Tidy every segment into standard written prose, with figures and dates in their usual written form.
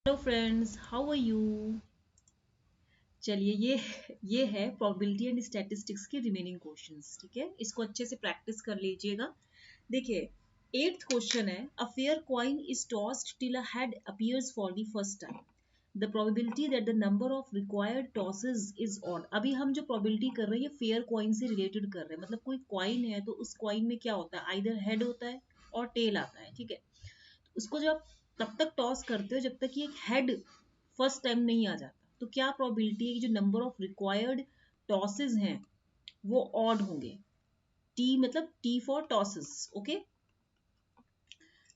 Hello friends, how are you. चलिए ये है प्रोबेबिलिटी एंड स्टैटिस्टिक्स के रिमेनिंग क्वेश्चंस। ठीक है, इसको अच्छे से प्रैक्टिस कर लीजिएगा। देखिए, 8th क्वेश्चन है, a fair coin is tossed till a head appears for the first time. The probability that the number of required tosses is odd. अभी हम जो प्रोबेबिलिटी कर रहे हैं ये फेयर कॉइन से रिलेटेड कर रहे हैं। मतलब कोई कॉइन है तो उस कॉइन में क्या होता है, आइदर हेड होता है और टेल आता है। ठीक है, उसको जब तब तक टॉस करते हो जब तक कि एक हेड फर्स्ट टाइम नहीं आ जाता। तो क्या प्रोबेबिलिटी है कि जो नंबर ऑफ रिक्वायर्ड टॉसेस हैं वो ऑड होंगे। टी मतलब टी फॉर टॉसेस। ओके,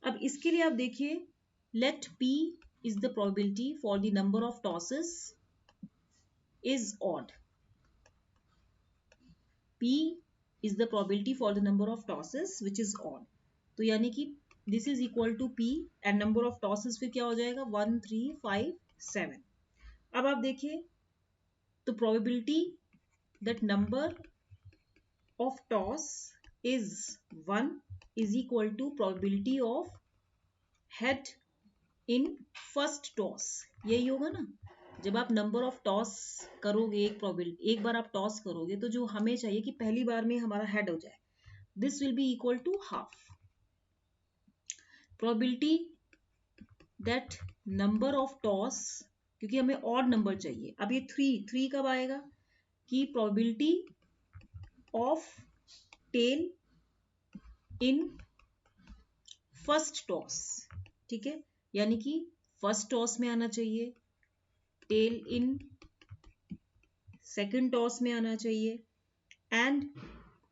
अब इसके लिए आप देखिए, let P is the probability for the number of tosses is odd. P is the probability for the number of tosses which is odd. तो यानी कि this is equal to P and number of tosses फिर क्या हो जाएगा 1 3 5 7। अब आप देखिए, तो probability that number of toss is 1 is equal to probability of head in first toss। यही होगा ना, जब आप नंबर ऑफ टॉस करोगे, एक प्रोबेबिलिटी एक बार आप टॉस करोगे तो जो हमें चाहिए कि पहली बार में हमारा हेड हो जाए, this will be equal to half. Probability that number of toss, क्योंकि हमें ऑड नंबर चाहिए। अब ये थ्री कब आएगा कि probability of tail in first toss. ठीक है, यानी कि फर्स्ट टॉस में आना चाहिए, टेल इन सेकंड टॉस में आना चाहिए। एंड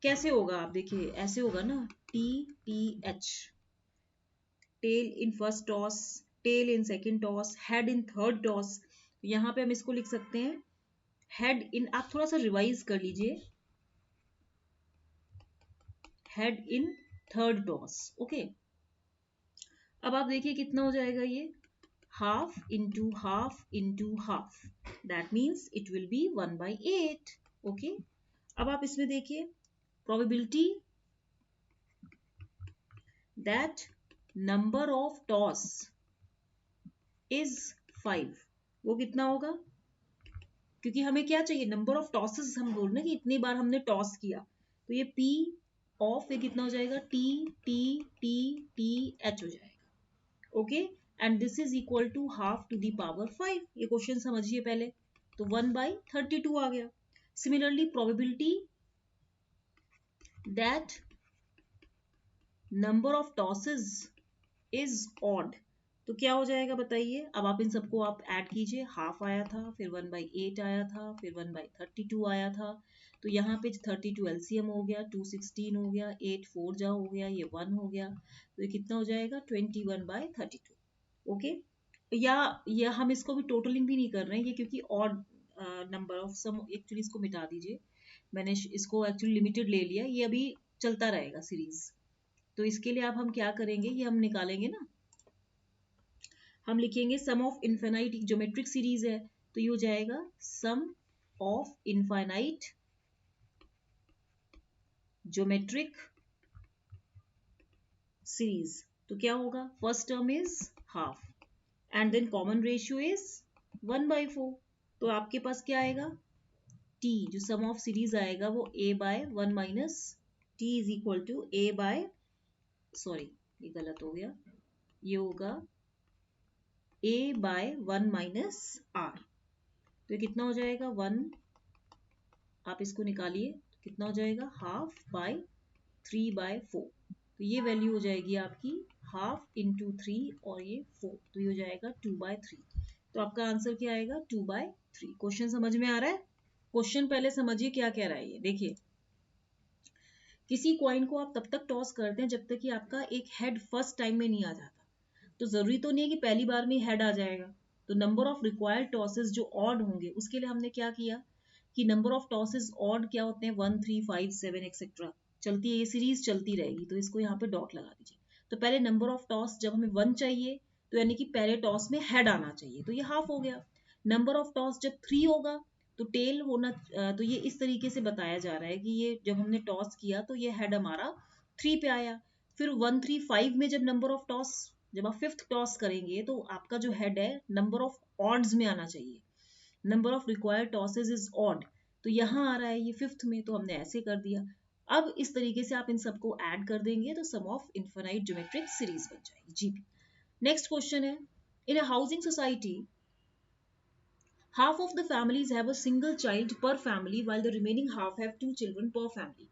कैसे होगा, आप देखिए ऐसे होगा ना, T T H, tail in first toss, tail in second toss, head in third toss. यहां पे हम इसको लिख सकते हैं हेड इन, आप थोड़ा सा रिवाइज कर लीजिए, head in third toss. Okay, अब आप देखिए कितना हो जाएगा ये, half into half into half, that means it will B 1/8। Okay, अब आप इसमें देखिए, probability that number of toss is 5, वो कितना होगा, क्योंकि हमें क्या चाहिए, नंबर ऑफ टॉसेस। हम बोल रहे हैं कि इतनी बार हमने टॉस किया, तो ये पी ऑफ ये कितना हो जाएगा, T T T T H हो जाएगा। Okay, and this is equal to half to the power 5। ये क्वेश्चन समझिए पहले, तो 1/32 आ गया। Similarly probability that number of tosses is odd, तो क्या हो जाएगा बताइए। अब आप इन सबको आप ऐड कीजिए, हाफ आया था, फिर 1/8 आया था, फिर 1/32 आया था। तो यहाँ पे 32 एलसीएम हो गया, 216 हो गया, 8 4 जा हो गया, ये 1 हो गया, तो ये कितना हो जाएगा 21/32। ओके, या हम इसको भी टोटलिंग भी नहीं कर रहे हैं ये, क्योंकि odd number of sum, actually इसको मिटा दीजिए, मैंने इसको एक्चुअली लिमिटेड ले लिया, ये अभी चलता रहेगा सीरीज। तो इसके लिए अब हम क्या करेंगे, ये हम निकालेंगे ना, हम लिखेंगे sum of infinite, geometric series है, तो ये हो जाएगा sum of infinite geometric series. तो क्या होगा, first term is half and then common ratio is 1/4। तो आपके पास क्या आएगा, टी जो सम ऑफ सीरीज आएगा वो a/1 minus T is equal to a by, sorry ये गलत हो गया, ये होगा a/1 माइनस r। तो ये कितना हो जाएगा 1, आप इसको निकालिए, कितना हो जाएगा हाफ बाय 3/4। तो ये वैल्यू हो जाएगी आपकी हाफ इंटू 3 और ये 4, तो ये हो जाएगा 2/3। तो आपका आंसर क्या आएगा 2/3। क्वेश्चन समझ में आ रहा है। क्वेश्चन पहले समझिए क्या कह रहा है ये। देखिए, किसी कॉइन को आप तब तक टॉस करते हैं जब तक कि आपका एक हेड फर्स्ट टाइम में नहीं आ जाता। तो जरूरी तो नहीं है कि पहली बार में हेड आ जाएगा। तो नंबर ऑफ रिक्वायर्ड टॉसेस जो ऑड होंगे उसके लिए हमने क्या किया कि नंबर ऑफ टॉसेस ऑड क्या होते हैं, 1 3 5 7 एक्सेट्रा चलती है, ये सीरीज चलती रहेगी। तो इसको यहाँ पे डॉट लगा दीजिए। तो पहले नंबर ऑफ टॉस जब हमें 1 चाहिए, तो यानी कि पहले टॉस में हेड आना चाहिए, तो ये हाफ हो गया। नंबर ऑफ टॉस जब 3 होगा तो टेल होना, तो ये इस तरीके से बताया जा रहा है कि ये जब हमने टॉस किया तो ये हेड हमारा 3 पे आया। फिर 1 3 5 में जब नंबर ऑफ टॉस जब आप फिफ्थ टॉस करेंगे तो आपका जो हेड है नंबर ऑफ ऑड्स में आना चाहिए, number of required tosses is odd, तो यहाँ आ रहा है ये फिफ्थ में, तो हमने ऐसे कर दिया। अब इस तरीके से आप इन सबको ऐड कर देंगे तो sum of infinite geometric series बन जाएगी जीपी। नेक्स्ट क्वेश्चन है, in a housing society half of the families have a single child per family while the remaining half have 2 children per family.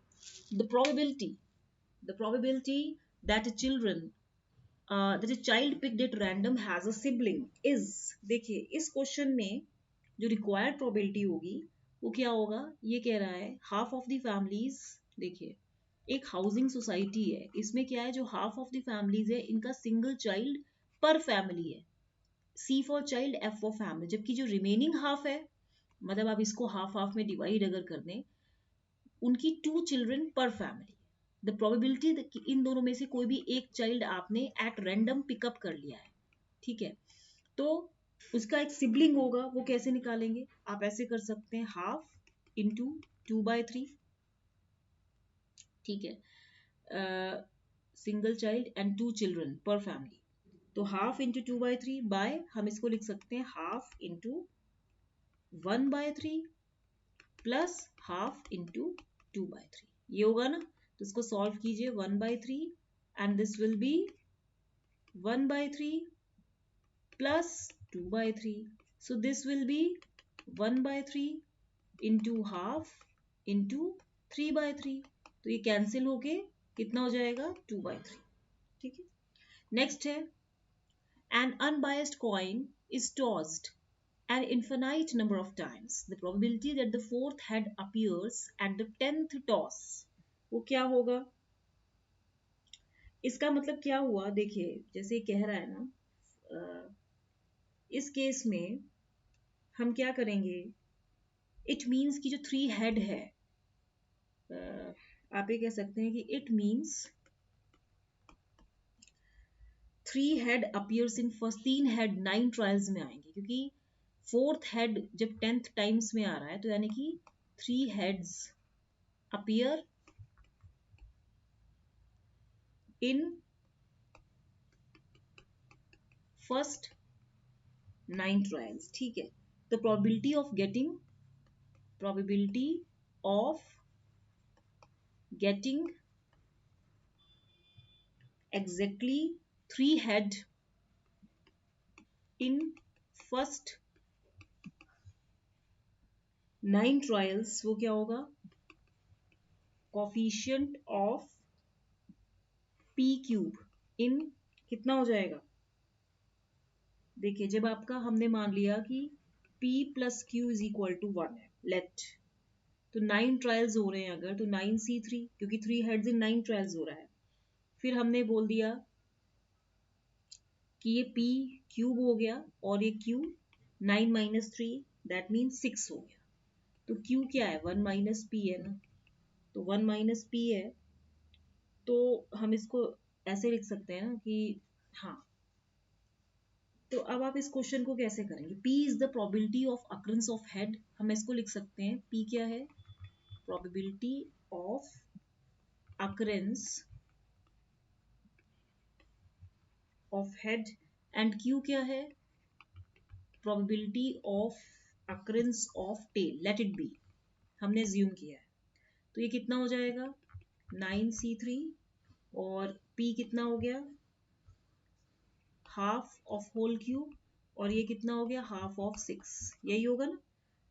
The probability that a child picked at random has a sibling is, देखिए इस question में जो required probability होगी वो क्या होगा, ये कह रहा है हाफ ऑफ द फैमिलीज, देखिए एक हाउसिंग सोसाइटी है, इसमें क्या है जो हाफ ऑफ द फैमिलीज है इनका सिंगल चाइल्ड पर फैमिली है, C for child, F for family, जबकि जो रिमेनिंग हाफ है, मतलब आप इसको हाफ हाफ में डिवाइड अगर कर दें, उनकी 2 चिल्ड्रन पर फैमिली। द प्रोबेबिलिटी इन दोनों में से कोई भी एक चाइल्ड आपने एट रैंडम पिकअप कर लिया है, ठीक है, तो उसका एक सिबलिंग होगा, वो कैसे निकालेंगे, आप ऐसे कर सकते हैं हाफ इंटू 2/3, ठीक है, सिंगल चाइल्ड एंड 2 चिल्ड्रन पर फैमिली, तो हाफ इंटू 2/3 बाय, हम इसको लिख सकते हैं half into 1/3 plus half into 2/3, ये होगा ना, तो इसको सॉल्व कीजिए 1/3 and this will B 1/3 plus 2/3, so this will be 1/3 into half into 3/3, तो ये कैंसिल होके कितना हो जाएगा 2/3, ठीक है। नेक्स्ट है, an unbiased coin is tossed an infinite number of times, the probability that the fourth head appears at the 10th toss, वो क्या होगा, इसका मतलब क्या हुआ, देखिए जैसे कह रहा है ना, इस केस में हम क्या करेंगे, इट मीन्स कि जो 3 हेड है, आप ये कह सकते हैं कि it means 3 head appears in first, 3 head 9 trials में आएंगे, क्योंकि 4th हेड जब 10th टाइम्स में आ रहा है तो यानी कि 3 heads appear in first 9 trials, ठीक है, तो probability of getting exactly 3 head in first 9 trials, वो क्या होगा, coefficient of p cube in कितना हो जाएगा, देखिए जब आपका हमने मान लिया कि p plus q is equal to 1 है, लेट, तो 9 ट्रायल्स हो रहे हैं अगर, तो 9c3, क्योंकि 3 हेड्स इन 9 ट्रायल्स हो रहा है, फिर हमने बोल दिया कि ये p क्यूब हो गया और ये q 9 माइनस 3 दैट मीन्स 6 हो गया, तो q क्या है 1 माइनस p है ना, तो 1 माइनस p है, तो हम इसको ऐसे लिख सकते हैं ना कि हाँ, तो अब आप इस क्वेश्चन को कैसे करेंगे, p is the probability of occurrence of head, हम इसको लिख सकते हैं p क्या है, probability of occurrence of head, and q क्या है, probability of occurrence of tail, let it be, हमने ज्यूम किया है, तो ये कितना हो जाएगा 9c3 और p कितना हो गया हाफ ऑफ होल क्यूब, और ये कितना हो गया हाफ ऑफ 6, यही होगा ना,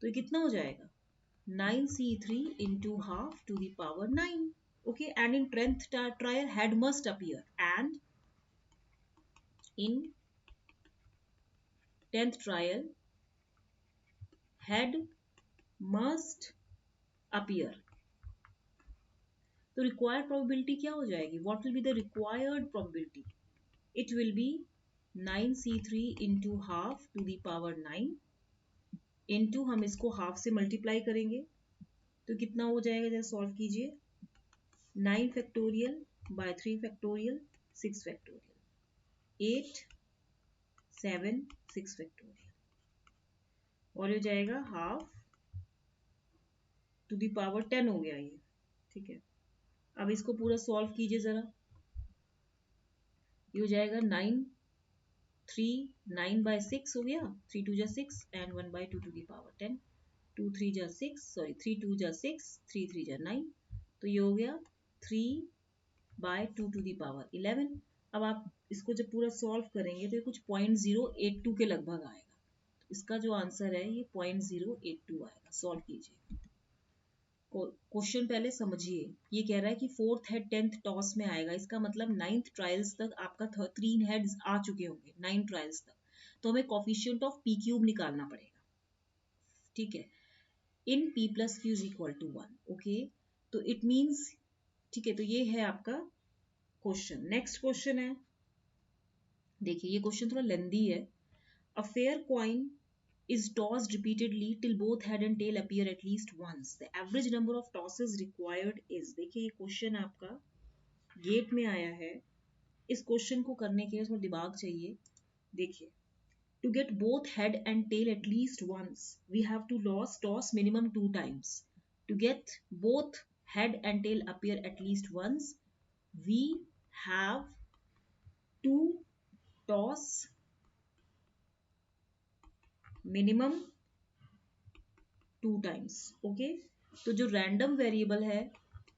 तो ये कितना हो जाएगा 9c3 into half to the power 9, okay, and in 10th trial head must appear, and in 10th trial head must appear, तो रिक्वायर्ड प्रोबेबिलिटी क्या हो जाएगी, what will be the required probability, it will B 9c3 into half to the power 9 into, हम इसको half से multiply करेंगे तो कितना हो जाएगा, जरा सॉल्व कीजिए, 9 factorial by 3 factorial 6 factorial 8 7 6 factorial, और हो जाएगा हाफ टू द पावर 10 हो गया ये, ठीक है, अब इसको पूरा सॉल्व कीजिए जरा, ये हो जाएगा 9 3 9/6 हो गया, 3 2 जा 6 एंड 1/2 टू दी पावर 10, 2 3 जा 6, सॉरी 3 2 जा 6, 3 3 जा 9, तो ये हो गया 3/2 टू दी पावर 11। अब आप इसको जब पूरा सॉल्व करेंगे तो ये कुछ 0.082 के लगभग आएगा। तो इसका जो आंसर है ये 0.082 आएगा। सॉल्व कीजिए। क्वेश्चन पहले समझिए। ये कह रहा है कि 4th हेड 10th टॉस में आएगा, इसका मतलब 9th ट्रायल्स तक आपका 3 हेड्स आ चुके होंगे, 9 ट्रायल्स तक। तो हमें कॉफिशिएंट ऑफ पी क्यूब निकालना पड़ेगा। ठीक है, in p plus q is equal to 1। Okay, तो इट मीन्स, ठीक है, तो ये है आपका क्वेश्चन। नेक्स्ट क्वेश्चन है, देखिए ये क्वेश्चन थोड़ा लेंदी है। A fair coin is tossed repeatedly till both head and tail appear at least once. The average number of tosses required is, देखिए ये क्वेश्चन आपका गेट में आया है। इस क्वेश्चन को करने के लिए थोड़ा दिमाग चाहिए। देखिए, to get both head and tail at least once, we have to toss minimum 2 times. To get both head and tail appear at least once, we have to toss minimum 2 times. Okay, तो जो random variable है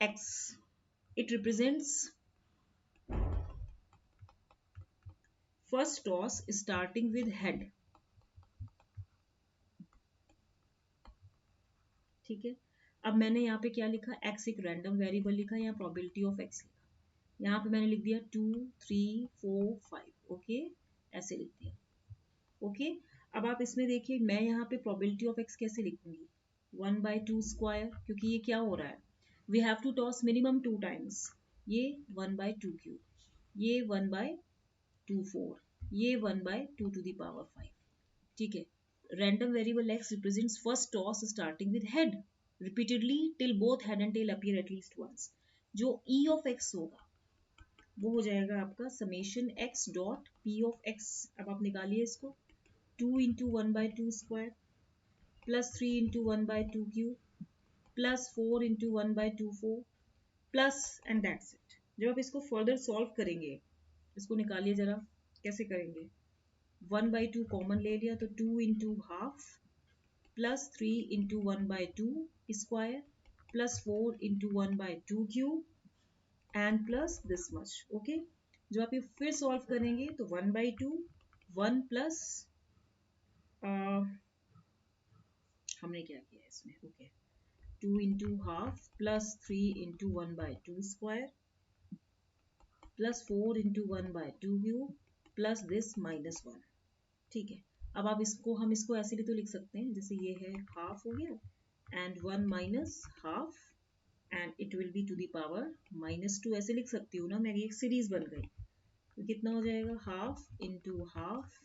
x, it represents first toss starting with head. ठीक है, अब मैंने यहाँ पे क्या लिखा, x एक रैंडम वेरिएबल लिखा, यहाँ प्रोबेबिलिटी ऑफ x लिखा, यहाँ पे मैंने लिख दिया 2 3 4 5। ओके, ऐसे लिख दिया। ओके, अब आप इसमें देखिए, मैं यहाँ पे प्रोबेबिलिटी ऑफ x कैसे लिखूंगी, 1/2 स्क्वायर, क्योंकि ये क्या हो रहा है, we have to toss minimum 2 times. ये 1/2 क्यूब, ये 1/2 4, ये 1/2 टू द पावर 5। ठीक है, random variable x represents first toss starting with head repeatedly till both head and tail appear at least once. जो e ऑफ x होगा वो हो जाएगा आपका summation x dot p of x। अब आप निकालिए इसको, 2 into 1/2 square plus 3 into 1/2 cube plus 4 into 1/2 4 plus and that's it. जब आप इसको फर्दर सॉल्व करेंगे, इसको निकालिए जरा, कैसे करेंगे, 1/2 कॉमन ले लिया तो 2 into half plus 3 into 1/2 square plus 4 into 1/2 cube and plus this much. Okay, जब आप ये फिर सॉल्व करेंगे तो 1/2 1 प्लस हमने क्या किया इसमें, okay, 2 into half plus 3 into 1/2 square plus 4 into 1/2 cube plus this -1। ठीक है, अब आप इसको, हम इसको ऐसे भी तो लिख सकते हैं, जैसे ये है हाफ हो गया and 1 minus half and it will be to the power -2, ऐसे लिख सकती हूँ ना मैं, एक सीरीज बन गई। तो कितना हो जाएगा, half into half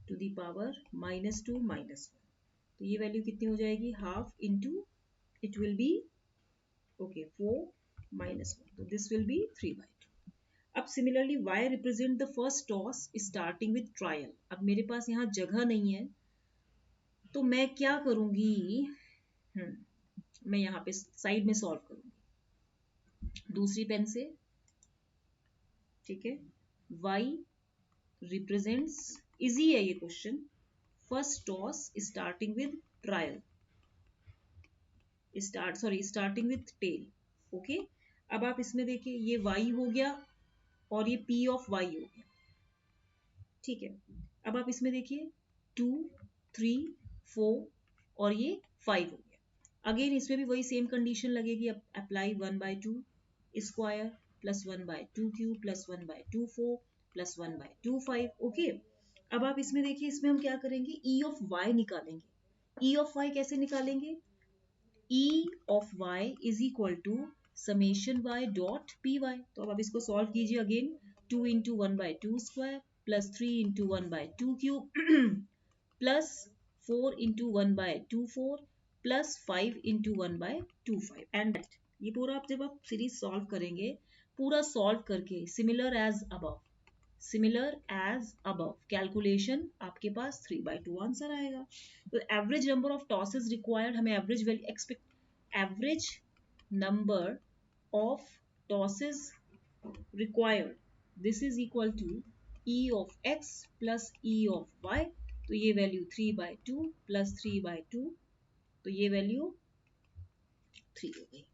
to the power -2 -1। तो ये वैल्यू कितनी हो जाएगी, half into it will be, okay, 4 -1, तो दिस विल बी 3/2। अब similarly y represent the first toss starting with trial. अब मेरे पास यहाँ जगह नहीं है तो मैं क्या करूंगी, मैं यहाँ पे साइड में सॉल्व करूंगी दूसरी पेन से। ठीक है, y रिप्रेजेंट्स, इजी है ये question, first toss starting with trial, starting with tail. Okay, अब आप इसमें देखिए, ये y हो गया और ये p ऑफ y हो गया। ठीक है, अब आप इसमें देखिए 2 3 4 और ये 5 हो गया। अगेन इसमें भी वही सेम कंडीशन लगेगी, apply 1/2 square plus 1/2 cube plus 1/2 4 plus 1/2 5। Okay, अब आप इसमें देखिए, इसमें हम क्या करेंगे, e ऑफ y निकालेंगे। e ऑफ y कैसे निकालेंगे, e of y is equal to summation y dot P Y. तो अब आप इसको सॉल्व कीजिए, again 2 into 1/2 square plus 3 into 1/2 cube plus 4 into 1/2 4 plus 5 into 1/2 5 and ये पूरा आप जब आप सीरीज सॉल्व करेंगे, पूरा सॉल्व करके सिमिलर एज अबव कैलकुलेशन आपके पास 3/2 आंसर आएगा। तो average number of tosses required, हमें average value expect, average number of tosses required, this is equal to e of x plus e of y, तो ये value 3/2 plus 3/2, तो ये value 3 हो गई।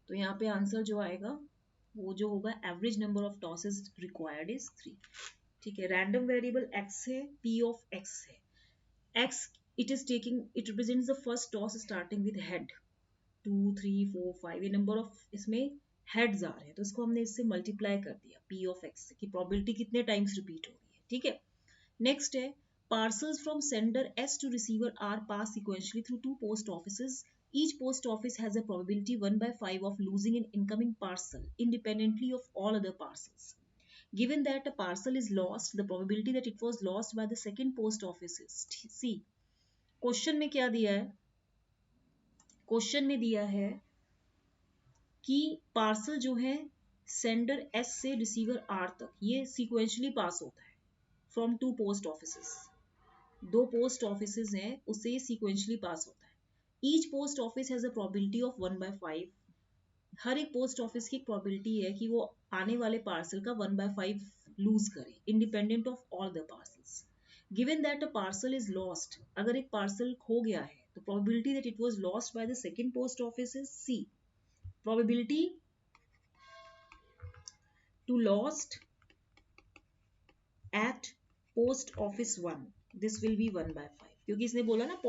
तो यहाँ पे आंसर जो आएगा वो जो होगा average number of tosses required is 3। ठीक है, रैंडम वेरिएबल x है, p ऑफ x है, x it is taking, it represents the first toss starting with head 2 3 4 5, ये नंबर ऑफ इसमें हेड्स आ रहे हैं, तो इसको हमने इससे मल्टीप्लाई कर दिया p ऑफ x की प्रोबेबिलिटी कितने टाइम्स रिपीट हो रही है। ठीक है, नेक्स्ट है parcels from sender S to receiver are passed sequentially through two post offices. Each post office has a probability 1/5 of losing an incoming parcel independently of all other parcels. Given that a parcel is lost, the probability that it was lost by the second post office is C. Question में क्या दिया है? Question में दिया है कि parcel जो है सेंडर S से रिसीवर R तक ये सीक्वेंशली पास होता है फ्रॉम टू पोस्ट ऑफिसेस, दो पोस्ट ऑफिसेज हैं उससे ये सीक्वेंशली पास होता है। Each post office has a probability of 1/5, हर एक पोस्ट ऑफिस की एक प्रोबेबिलिटी है कि वो आने वाले पार्सल का 1/5 लूज करे independent of all the parcels. Given that a parcel is lost, अगर एक पार्सल खो गया है तो probability that it was lost by the second post office is C. Probability to lost at post office 1, this will be 1/5, क्योंकि इसने बोला ना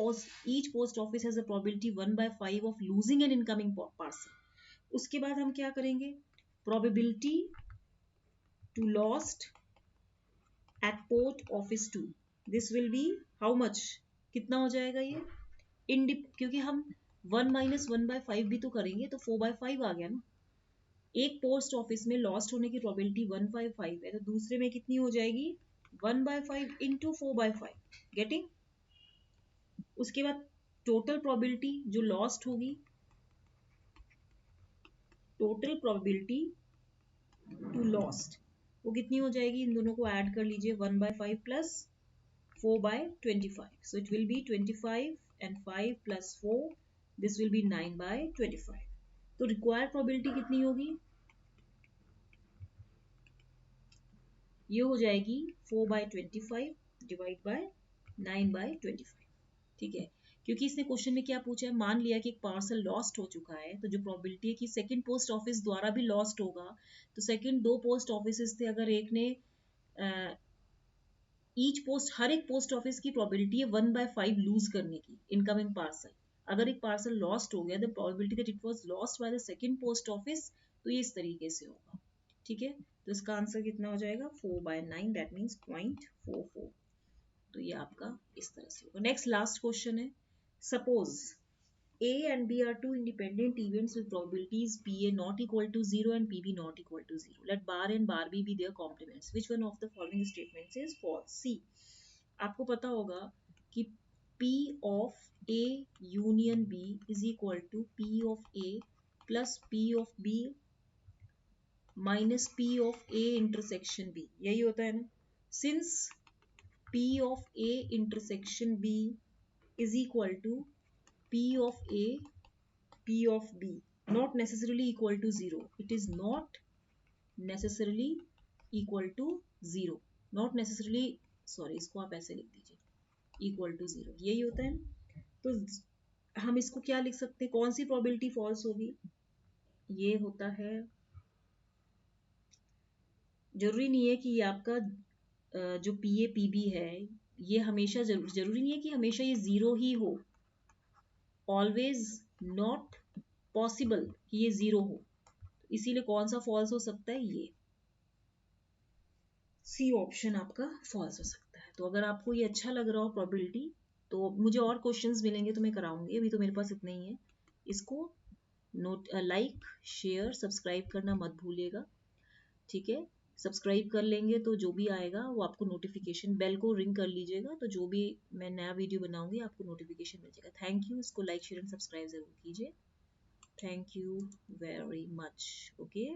each post office has a probability 1/5 of losing an incoming parcel. उसके बाद हम क्या करेंगे, probability to lost at post office 2, this will B how much, कितना हो जाएगा ये क्योंकि हम 1 - 1/5 भी तो करेंगे तो 4/5 आ गया ना। एक पोस्ट ऑफिस में लॉस्ट होने की प्रोबेबिलिटी 1/5 है, तो दूसरे में कितनी हो जाएगी 1/5 इंटू 4/5, गेटिंग। उसके बाद टोटल प्रोबेबिलिटी जो लॉस्ट होगी, टोटल प्रोबेबिलिटी टू लॉस्ट वो कितनी हो जाएगी, इन दोनों को ऐड कर लीजिए 1/5 plus 4/25, so it will B 25 and 5 plus 4, this will B 9/25। तो रिक्वायर्ड प्रोबेबिलिटी कितनी होगी, ये हो जाएगी 4/25 डिवाइड बाय 9/25। ठीक है, क्योंकि इसने क्वेश्चन में क्या पूछा है, मान लिया कि एक पार्सल लॉस्ट हो चुका है, तो जो प्रोबेबिलिटी है कि सेकंड पोस्ट ऑफिस द्वारा भी लॉस्ट होगा, तो सेकंड दो पोस्ट ऑफिस थे, अगर एक ने ईच पोस्ट, हर एक पोस्ट ऑफिस की प्रोबेबिलिटी है 1/5 लूज करने की इनकमिंग पार्सल। अगर एक पार्सल लॉस्ट हो गया, the probability that it was lost by the second post office, तो ये इस तरीके से होगा। ठीक है, तो इसका आंसर कितना हो जाएगा 4/9, दैट मीन्स 0.44। तो ये आपका इस तरह से होगा। नेक्स्ट लास्ट क्वेश्चन है, suppose A and B are two independent events with probabilities PA not equal to 0 and PB not equal to 0. Let bar and bar B be their complements. Which one of the following statements is false? C. आपको पता होगा कि P of A union B is equal to P of A plus P of B minus P of A intersection B. यही होता है ना। Since P of A intersection B is equal to P of A, P of B, not necessarily equal to 0. It is not necessarily equal to 0. Not necessarily, sorry, इसको आप ऐसे लिख दीजिए equal to 0, यही होता है। तो हम इसको क्या लिख सकते हैं, कौन सी प्रोबेबिलिटी फॉल्स होगी, ये होता है, जरूरी नहीं है कि ये आपका जो PA PB है ये हमेशा जरूरी नहीं है कि हमेशा ये 0 ही हो, ऑलवेज नॉट पॉसिबल कि ये 0 हो, इसीलिए कौन सा फॉल्स हो सकता है, ये सी ऑप्शन आपका फॉल्स हो सकता है। तो अगर आपको ये अच्छा लग रहा हो प्रोबेबिलिटी, तो मुझे और क्वेश्चंस मिलेंगे तो मैं कराऊंगी, अभी तो मेरे पास इतना ही है। इसको लाइक शेयर सब्सक्राइब करना मत भूलिएगा। ठीक है, सब्सक्राइब कर लेंगे तो जो भी आएगा वो आपको नोटिफिकेशन, बेल को रिंग कर लीजिएगा, तो जो भी मैं नया वीडियो बनाऊंगी आपको नोटिफिकेशन मिल जाएगा। थैंक यू, इसको लाइक शेयर एंड सब्सक्राइब जरूर कीजिए। Thank you very much. Okay.